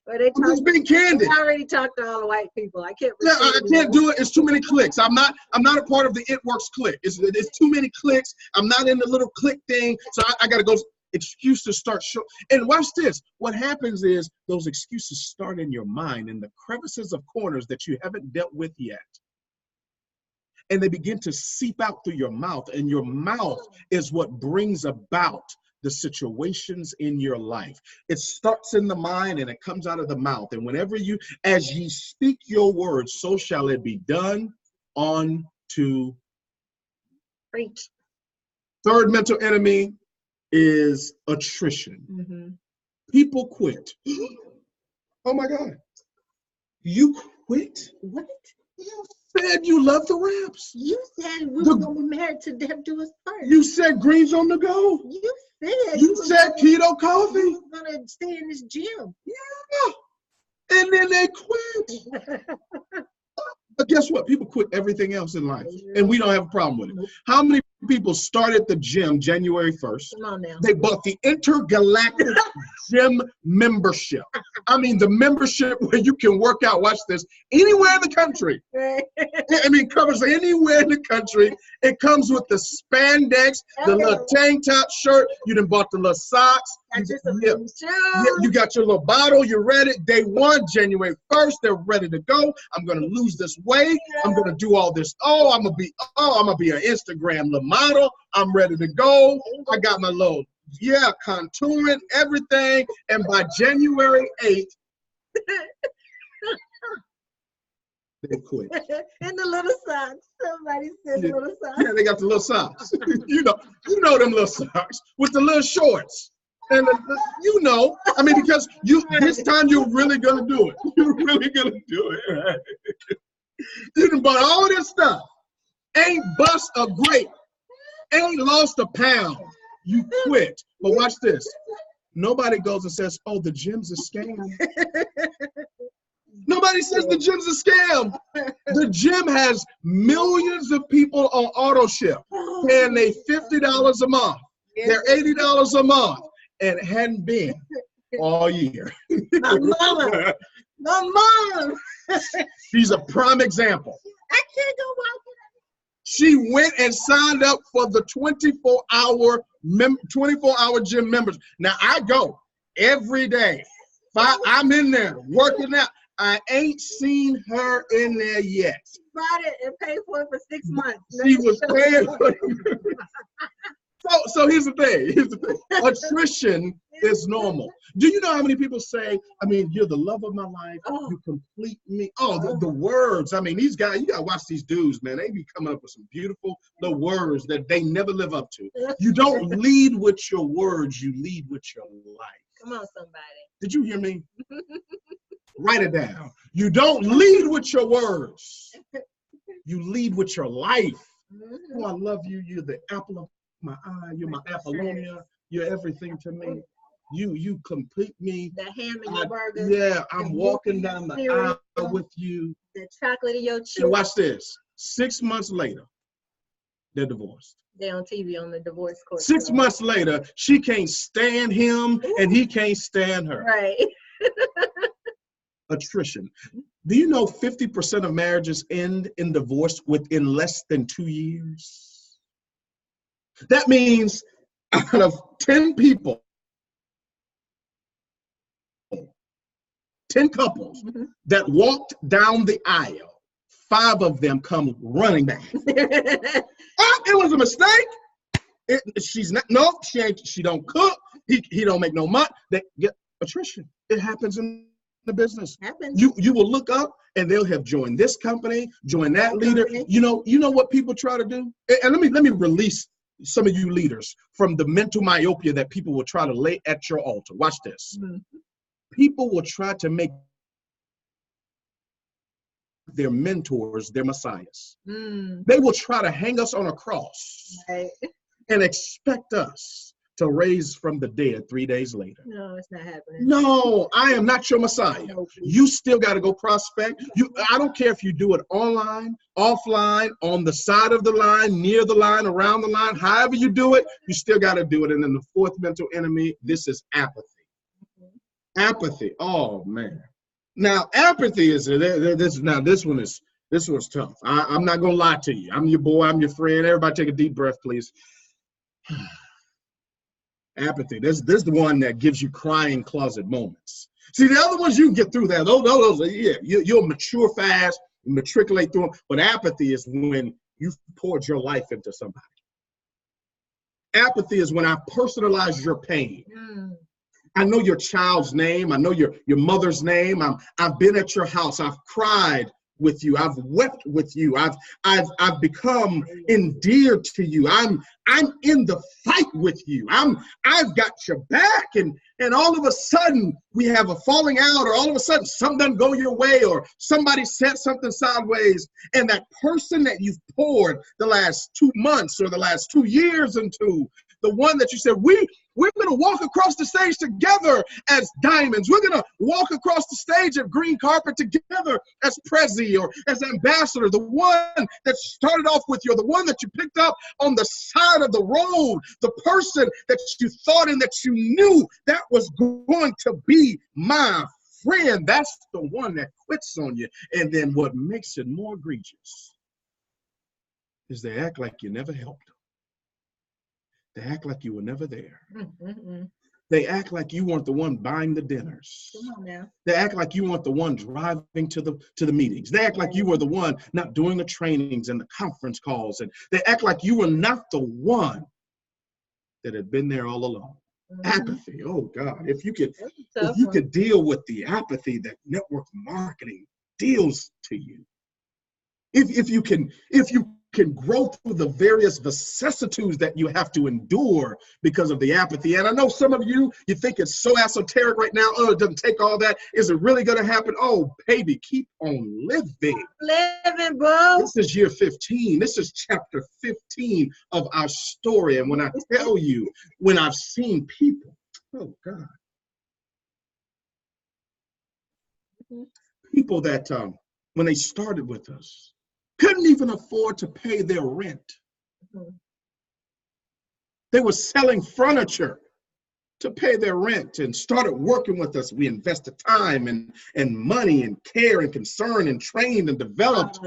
I'm just being candid. I already talked to all the white people. I can't. Yeah, I can't do it. It's too many clicks. I'm not a part of the It Works clique. It's too many clicks. I'm not in the little click thing. So I got to go. Excuses start show. And watch this. What happens is those excuses start in your mind in the crevices of corners that you haven't dealt with yet. And they begin to seep out through your mouth. And your mouth is what brings about the situations in your life. It starts in the mind and it comes out of the mouth. And whenever as ye speak your words, so shall it be done unto. Preach. Third mental enemy is attrition. Mm-hmm. People quit. Oh my God. You quit? What? You said you love the Raps. You said we were going to be married to death do us first. You said greens on the go. You said keto coffee. You were going to stay in this gym. Yeah. And then they quit. But guess what? People quit everything else in life. And we don't have a problem with it. How many people started the gym January 1st? Come on now. They bought the intergalactic gym membership. I mean, the membership where you can work out, watch this, anywhere in the country. I mean, covers anywhere in the country. It comes with the spandex, the little tank top shirt. You done bought the little socks. You got your little bottle. You're ready. Day 1, January 1st, they're ready to go. I'm going to lose this weight. I'm going to do all this. I'm going to be an Instagram little model. I'm ready to go. I got my little, contouring, everything. And by January 8th, they quit. And the little socks. Somebody said little socks. Yeah, they got the little socks. you know them little socks with the little shorts. And I mean, because this time you're really gonna do it. You're really gonna do it. Right? You done bought all this stuff. Ain't bust a grape. Ain't lost a pound. You quit. But watch this. Nobody goes and says, "Oh, the gym's a scam." Nobody says the gym's a scam. The gym has millions of people on auto ship, paying they $50 a month. They're $80 a month. And it hadn't been all year. My mama. My mom. She's a prime example. I can't go walking. She went and signed up for the 24-hour gym members. Now I go every day. I'm in there working out. I ain't seen her in there yet. Bought it and paid for it for 6 months. She was paying for it. So here's the thing. Attrition is normal. Do you know how many people say, I mean, you're the love of my life. Oh. You complete me. Oh, the words. I mean, these guys, you got to watch these dudes, man. They be coming up with some beautiful words that they never live up to. You don't lead with your words. You lead with your life. Come on, somebody. Did you hear me? Write it down. You don't lead with your words. You lead with your life. Oh, I love you. You're the apple of my eye. You're my Apollonia. You're everything to me. You complete me. The ham in your burger. Yeah, I'm walking down the aisle with you. The chocolate in your cheek. And watch this. 6 months later, they're divorced. They're on TV on the divorce court. 6 months later, she can't stand him and he can't stand her. Right. Attrition. Do you know 50% of marriages end in divorce within less than 2 years? That means out of 10 people, 10 couples that walked down the aisle, 5 of them come running back. Oh, it was a mistake. She's not. No, she don't cook. He don't make no money. They get attrition. It happens in the business. Happens. You will look up and they'll have joined this company, joined that leader. You know what people try to do? And let me release some of you leaders from the mental myopia that people will try to lay at your altar. Watch this. People will try to make their mentors their messiahs. They will try to hang us on a cross and expect us to raise from the dead 3 days later. No, it's not happening. No, I am not your messiah. You still got to go prospect. I don't care if you do it online, offline, on the side of the line, near the line, around the line, however you do it, you still got to do it. And then the fourth mental enemy, this is apathy. Apathy. Oh man. Now apathy is this one's tough. I'm not gonna lie to you. I'm your boy. I'm your friend. Everybody, take a deep breath, please. Apathy. This the one that gives you crying closet moments. See, the other ones you can get through that. Those yeah, you'll mature fast, matriculate through them. But apathy is when you've poured your life into somebody. Apathy is when I personalize your pain. I know your child's name. I know your mother's name. I've been at your house. I've cried with you. I've wept with you. I've become endeared to you. I'm in the fight with you. I've got your back. And all of a sudden we have a falling out, or all of a sudden something doesn't go your way, or somebody said something sideways, and that person that you've poured the last 2 months or the last 2 years into, the one that you said, we're going to walk across the stage together as diamonds. We're going to walk across the stage of green carpet together as Prezi or as ambassador. The one that started off with you, or the one that you picked up on the side of the road, the person that you thought and that you knew that was going to be my friend. That's the one that quits on you. And then what makes it more egregious is they act like you never helped them. They act like you were never there. They act like you weren't the one buying the dinners. Come on now. They act like you weren't the one driving to the meetings. They act like you were the one not doing the trainings and the conference calls. And they act like you were not the one that had been there all along. Apathy. Oh God, if you could deal with the apathy that network marketing deals to you. If you can grow through the various vicissitudes that you have to endure because of the apathy. And I know some of you think it's so esoteric right now. Oh, it doesn't take all that. Is it really going to happen? Oh, baby, keep on living. Living, bro. This is year 15. This is chapter 15 of our story. And when I tell you, when I've seen people, oh God, people that when they started with us, couldn't even afford to pay their rent. They were selling furniture to pay their rent and started working with us. We invested time and money and care and concern and trained and developed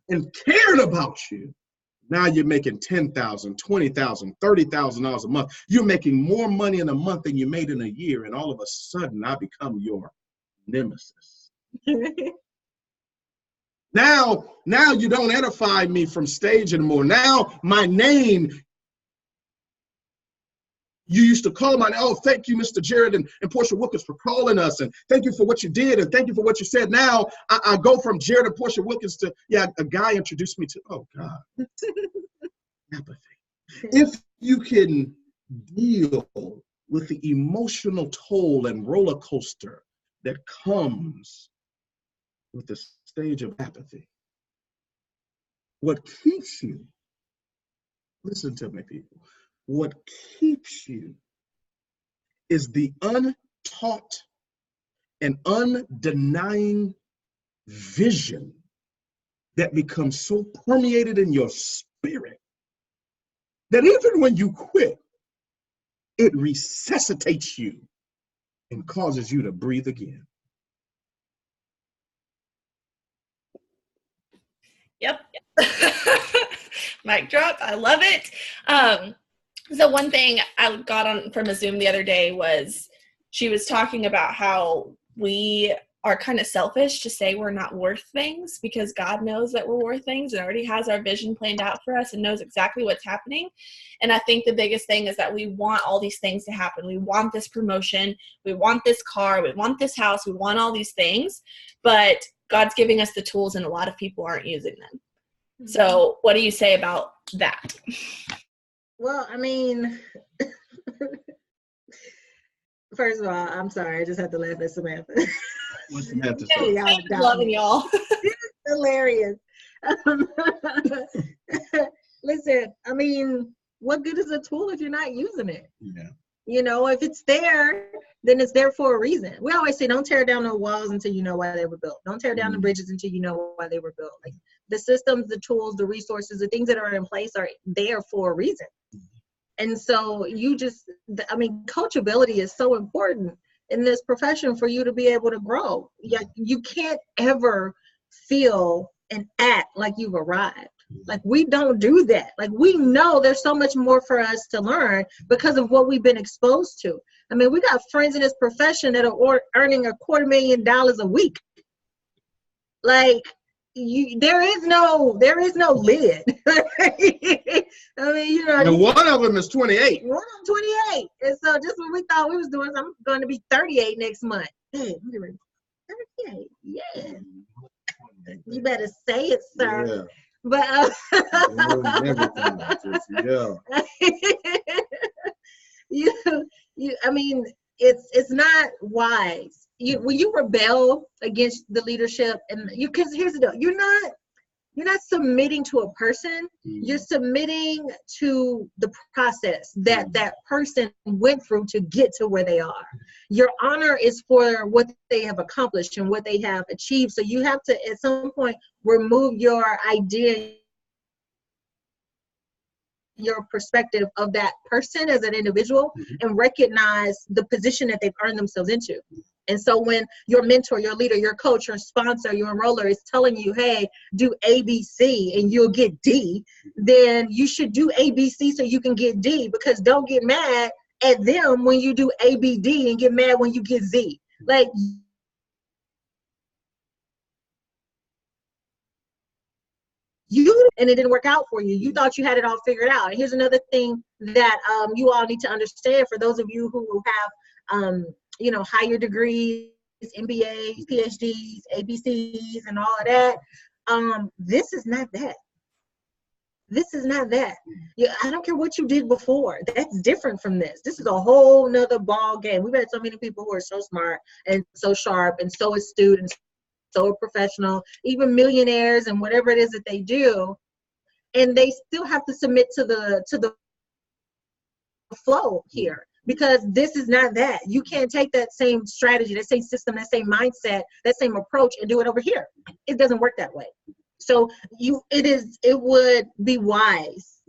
and cared about you. Now you're making $10,000, $20,000, $30,000 a month. You're making more money in a month than you made in a year. And all of a sudden I become your nemesis. Now you don't edify me from stage anymore. Now my name, you used to call my name. Oh, thank you, Mr. Jarrod and Porshea Wilkins for calling us. And thank you for what you did. And thank you for what you said. Now I go from Jarrod and Porshea Wilkins to, yeah, a guy introduced me to, oh God, apathy. If you can deal with the emotional toll and roller coaster that comes with the stage of apathy, what keeps you, listen to me, people, what keeps you is the untaught and undenying vision that becomes so permeated in your spirit that even when you quit, it resuscitates you and causes you to breathe again. Yep. Mic drop. I love it. So one thing I got on from a Zoom the other day was she was talking about how we are kind of selfish to say we're not worth things because God knows that we're worth things and already has our vision planned out for us and knows exactly what's happening. And I think the biggest thing is that we want all these things to happen. We want this promotion. We want this car. We want this house. We want all these things. But God's giving us the tools and a lot of people aren't using them. Mm-hmm. So what do you say about that? Well, I mean, first of all, I'm sorry. I just had to laugh at Samantha. What's Samantha saying? Loving y'all. It's hilarious. Listen, I mean, what good is a tool if you're not using it? Yeah. You know, if it's there, then it's there for a reason. We always say, don't tear down the walls until you know why they were built. Don't tear down the bridges until you know why they were built. Like the systems, the tools, the resources, the things that are in place are there for a reason. And so coachability is so important in this profession for you to be able to grow. You can't ever feel and act like you've arrived. Like we don't do that. Like we know there's so much more for us to learn because of what we've been exposed to. I mean, we got friends in this profession that are earning $250,000 a week. Like there is no lid. I mean, you know. And one of them is 28. One of them 28. And so just when we thought we was doing, I'm going to be 38 next month. Hey, 38. Yeah. You better say it, sir. Yeah. But I mean, it's not wise. When you rebel against the leadership, and because here's the deal, you're not submitting to a person. You're submitting to the process that person went through to get to where they are. Your honor is for what they have accomplished and what they have achieved. So you have to, at some point, remove your idea, your perspective of that person as an individual, and recognize the position that they've earned themselves into. And so when your mentor, your leader, your coach, your sponsor, your enroller is telling you, hey, do A, B, C, and you'll get D, then you should do A, B, C so you can get D, because don't get mad at them when you do A, B, D and get mad when you get Z. Like, and it didn't work out for you. You thought you had it all figured out. And here's another thing that you all need to understand for those of you who have, higher degrees, MBAs, PhDs, ABCs, and all of that. This is not that. This is not that. I don't care what you did before. That's different from this. This is a whole nother ball game. We've had so many people who are so smart and so sharp and so astute and so professional, even millionaires and whatever it is that they do, and they still have to submit to the flow here, because this is not that. You can't take that same strategy, that same system, that same mindset, that same approach and do it over here. It doesn't work that way. So it would be wise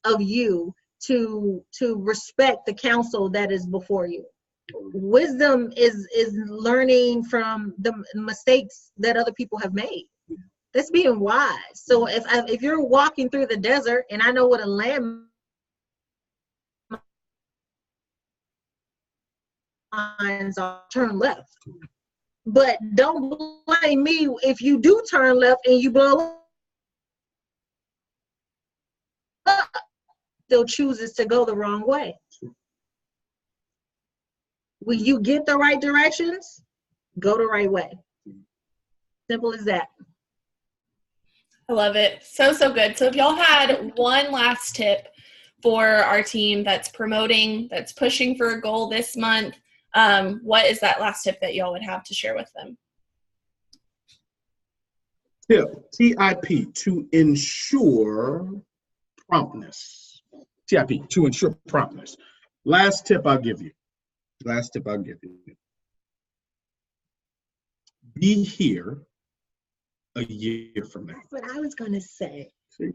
of you to respect the counsel that is before you. Wisdom is learning from the mistakes that other people have made. That's being wise. So if you're walking through the desert and I know what a landmines are, turn left. But don't blame me if you do turn left and you blow up, still chooses to go the wrong way. When you get the right directions, go the right way. Simple as that. I love it. So good. So if y'all had one last tip for our team that's promoting, that's pushing for a goal this month, what is that last tip that y'all would have to share with them? Tip, TIP, to ensure promptness. TIP, to ensure promptness. Last tip I'll give you. Be here a year from now. That's what I was going to say. See?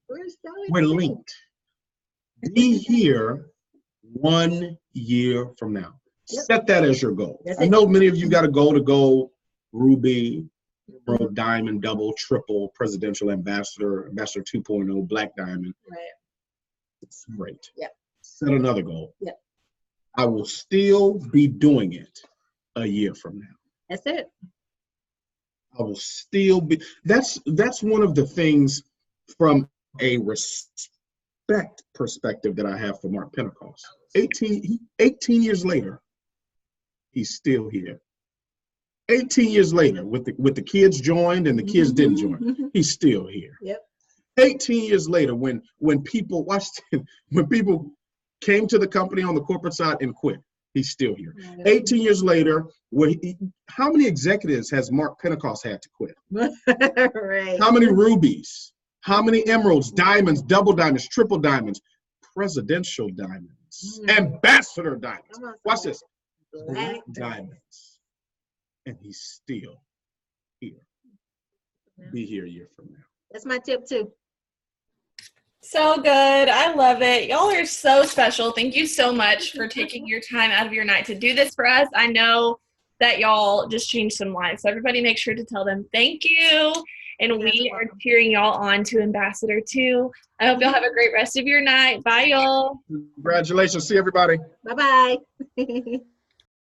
We're We're linked. Be here 1 year from now. Yep. Set that as your goal. That's I it. know many of you got a goal to go ruby, emerald, diamond, double, triple, presidential ambassador, ambassador 2.0, black diamond. Right. It's great. Yep. Set another goal. Yep. I will still be doing it a year from now. That's it. I will still be. That's one of the things from a respect perspective that I have for Mark Pentecost. 18 years later, he's still here. 18 years later, with the kids joined and the kids didn't join, he's still here. Yep. 18 years later, when people when people came to the company on the corporate side and quit, he's still here. 18 years later, how many executives has Mark Pentecost had to quit? Right. How many rubies? How many emeralds, diamonds, double diamonds, triple diamonds, presidential diamonds, ambassador diamonds? Watch this. Black diamonds. And he's still here. Be here a year from now. That's my tip too. So good. I love it. Y'all are so special. Thank you so much for taking your time out of your night to do this for us. I know that y'all just changed some lives. So everybody make sure to tell them thank you. And we are cheering y'all on to Ambassador 2. I hope y'all have a great rest of your night. Bye, y'all. Congratulations. See everybody. Bye-bye.